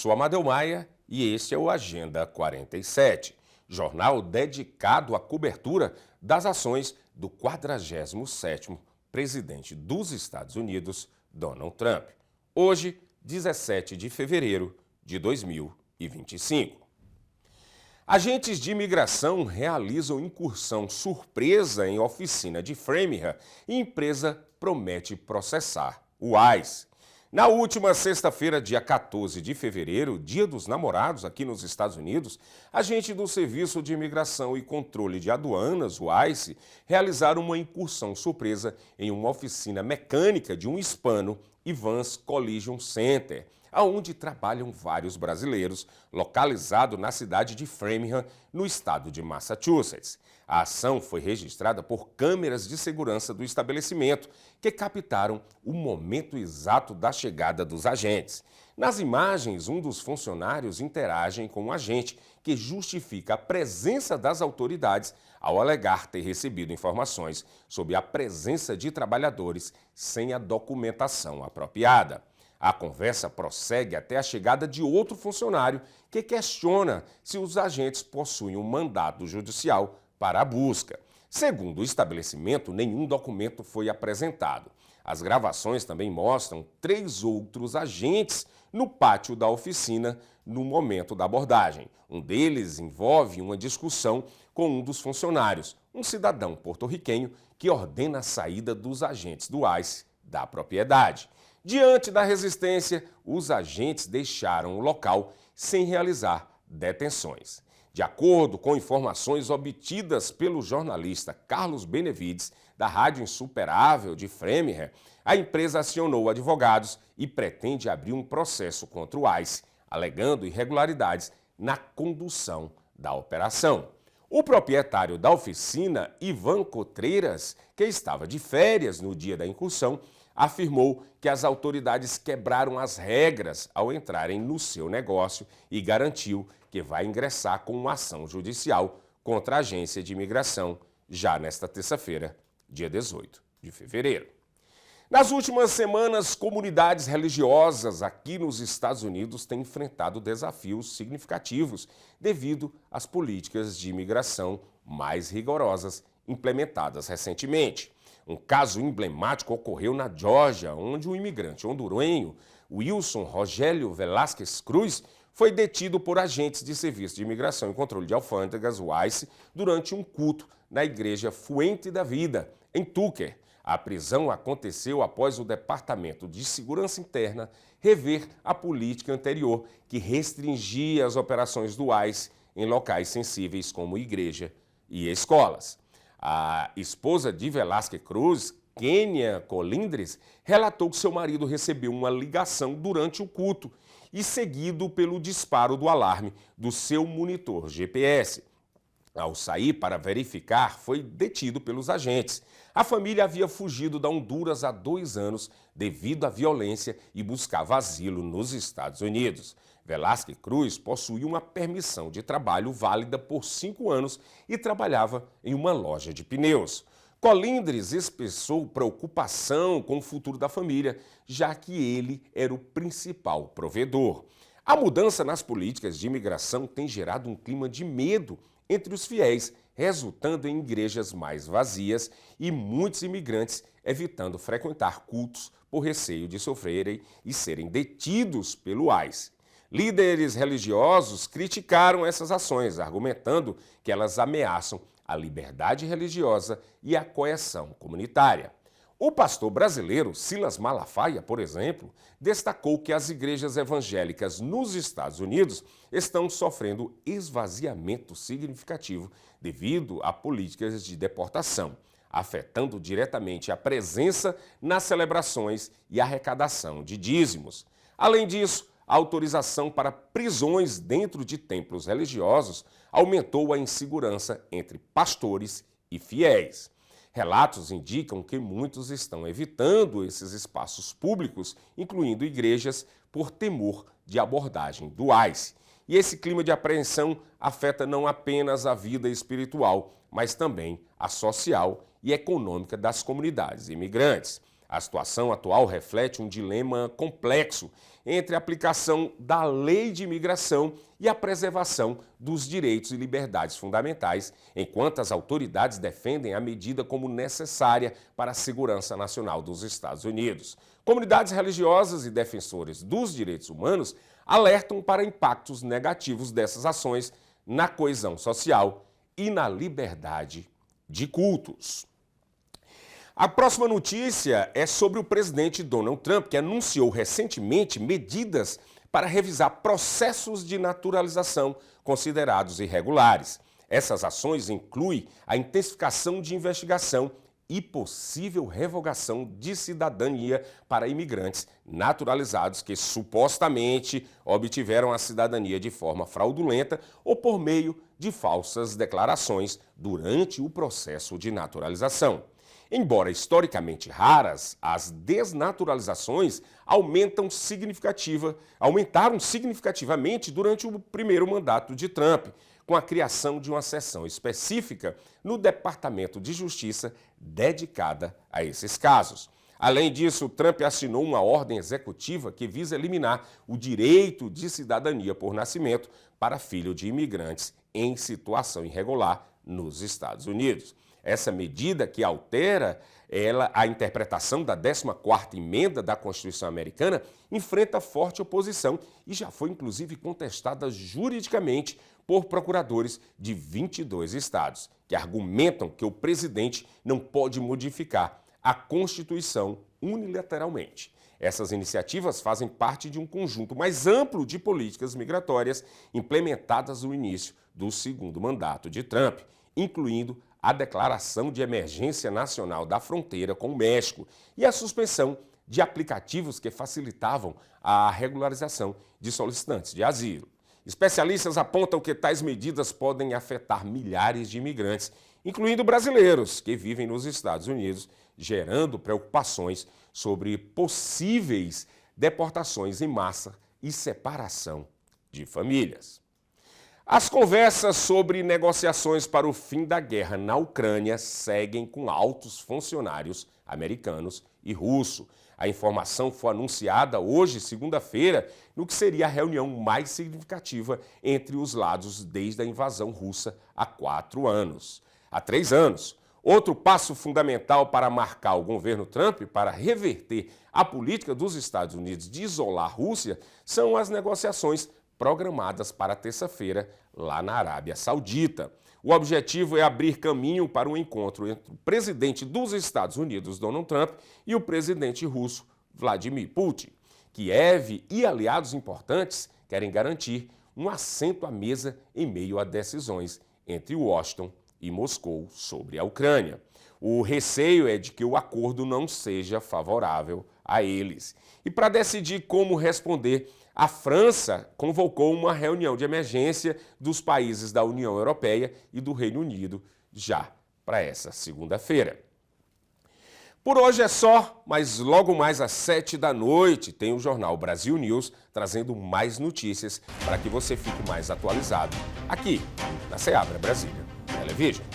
sou Amadeu Maia e este é o Agenda 47, jornal dedicado à cobertura das ações do 47º presidente dos Estados Unidos, Donald Trump. Hoje, 17 de fevereiro de 2025. Agentes de imigração realizam incursão surpresa em oficina de Framingham e empresa promete processar o ICE. Na última sexta-feira, dia 14 de fevereiro, dia dos namorados aqui nos Estados Unidos, agentes do Serviço de Imigração e Controle de Aduanas, o ICE, realizaram uma incursão surpresa em uma oficina mecânica de um hispano, Evans Collision Center, aonde trabalham vários brasileiros, localizado na cidade de Framingham, no estado de Massachusetts. A ação foi registrada por câmeras de segurança do estabelecimento, que captaram o momento exato da chegada dos agentes. Nas imagens, um dos funcionários interage com o agente, que justifica a presença das autoridades ao alegar ter recebido informações sobre a presença de trabalhadores sem a documentação apropriada. A conversa prossegue até a chegada de outro funcionário que questiona se os agentes possuem um mandado judicial para a busca. Segundo o estabelecimento, nenhum documento foi apresentado. As gravações também mostram 3 outros agentes no pátio da oficina no momento da abordagem. Um deles envolve uma discussão com um dos funcionários, um cidadão porto-riquenho que ordena a saída dos agentes do ICE da propriedade. Diante da resistência, os agentes deixaram o local sem realizar detenções. De acordo com informações obtidas pelo jornalista Carlos Benevides, da Rádio Insuperável de Framingham, a empresa acionou advogados e pretende abrir um processo contra o ICE, alegando irregularidades na condução da operação. O proprietário da oficina, Ivan Cotreiras, que estava de férias no dia da incursão, afirmou que as autoridades quebraram as regras ao entrarem no seu negócio e garantiu que vai ingressar com uma ação judicial contra a agência de imigração já nesta terça-feira, dia 18 de fevereiro. Nas últimas semanas, comunidades religiosas aqui nos Estados Unidos têm enfrentado desafios significativos devido às políticas de imigração mais rigorosas implementadas recentemente. Um caso emblemático ocorreu na Geórgia, onde um imigrante hondurenho, Wilson Rogélio Velásquez Cruz, foi detido por agentes de Serviço de Imigração e Controle de Alfândegas, o ICE, durante um culto na igreja Fuente da Vida, em Tucker. A prisão aconteceu após o Departamento de Segurança Interna rever a política anterior que restringia as operações do ICE em locais sensíveis como igreja e escolas. A esposa de Velásquez Cruz, Kênia Colindres, relatou que seu marido recebeu uma ligação durante o culto e seguido pelo disparo do alarme do seu monitor GPS. Ao sair para verificar, foi detido pelos agentes. A família havia fugido da Honduras há 2 anos devido à violência e buscava asilo nos Estados Unidos. Velásquez Cruz possuía uma permissão de trabalho válida por 5 anos e trabalhava em uma loja de pneus. Colindres expressou preocupação com o futuro da família, já que ele era o principal provedor. A mudança nas políticas de imigração tem gerado um clima de medo entre os fiéis, resultando em igrejas mais vazias e muitos imigrantes evitando frequentar cultos por receio de sofrerem e serem detidos pelo ICE. Líderes religiosos criticaram essas ações, argumentando que elas ameaçam a liberdade religiosa e a coesão comunitária. O pastor brasileiro Silas Malafaia, por exemplo, destacou que as igrejas evangélicas nos Estados Unidos estão sofrendo esvaziamento significativo devido a políticas de deportação, afetando diretamente a presença nas celebrações e a arrecadação de dízimos. Além disso, a autorização para prisões dentro de templos religiosos aumentou a insegurança entre pastores e fiéis. Relatos indicam que muitos estão evitando esses espaços públicos, incluindo igrejas, por temor de abordagem do ICE. E esse clima de apreensão afeta não apenas a vida espiritual, mas também a social e econômica das comunidades imigrantes. A situação atual reflete um dilema complexo entre a aplicação da lei de imigração e a preservação dos direitos e liberdades fundamentais, enquanto as autoridades defendem a medida como necessária para a segurança nacional dos Estados Unidos. Comunidades religiosas e defensores dos direitos humanos alertam para impactos negativos dessas ações na coesão social e na liberdade de cultos. A próxima notícia é sobre o presidente Donald Trump, que anunciou recentemente medidas para revisar processos de naturalização considerados irregulares. Essas ações incluem a intensificação de investigação e possível revogação de cidadania para imigrantes naturalizados que supostamente obtiveram a cidadania de forma fraudulenta ou por meio de falsas declarações durante o processo de naturalização. Embora historicamente raras, as desnaturalizações aumentaram significativamente durante o primeiro mandato de Trump, com a criação de uma seção específica no Departamento de Justiça dedicada a esses casos. Além disso, Trump assinou uma ordem executiva que visa eliminar o direito de cidadania por nascimento para filho de imigrantes em situação irregular nos Estados Unidos. Essa medida, que altera a interpretação da 14ª emenda da Constituição americana, enfrenta forte oposição e já foi inclusive contestada juridicamente por procuradores de 22 estados, que argumentam que o presidente não pode modificar a Constituição unilateralmente. Essas iniciativas fazem parte de um conjunto mais amplo de políticas migratórias implementadas no início do segundo mandato de Trump, incluindo a declaração de emergência nacional da fronteira com o México e a suspensão de aplicativos que facilitavam a regularização de solicitantes de asilo. Especialistas apontam que tais medidas podem afetar milhares de imigrantes, incluindo brasileiros que vivem nos Estados Unidos, gerando preocupações sobre possíveis deportações em massa e separação de famílias. As conversas sobre negociações para o fim da guerra na Ucrânia seguem com altos funcionários americanos e russos. A informação foi anunciada hoje, segunda-feira, no que seria a reunião mais significativa entre os lados desde a invasão russa há 4 anos. Há 3 anos. Outro passo fundamental para marcar o governo Trump para reverter a política dos Estados Unidos de isolar a Rússia são as negociações programadas para terça-feira lá na Arábia Saudita. O objetivo é abrir caminho para um encontro entre o presidente dos Estados Unidos, Donald Trump, e o presidente russo, Vladimir Putin. Kiev e aliados importantes querem garantir um assento à mesa em meio a decisões entre Washington e Moscou sobre a Ucrânia. O receio é de que o acordo não seja favorável a eles. E para decidir como responder, a França convocou uma reunião de emergência dos países da União Europeia e do Reino Unido já para essa segunda-feira. Por hoje é só, mas logo mais às 7 da noite tem o Jornal Brasil News trazendo mais notícias para que você fique mais atualizado aqui na Seabra Brasília Television.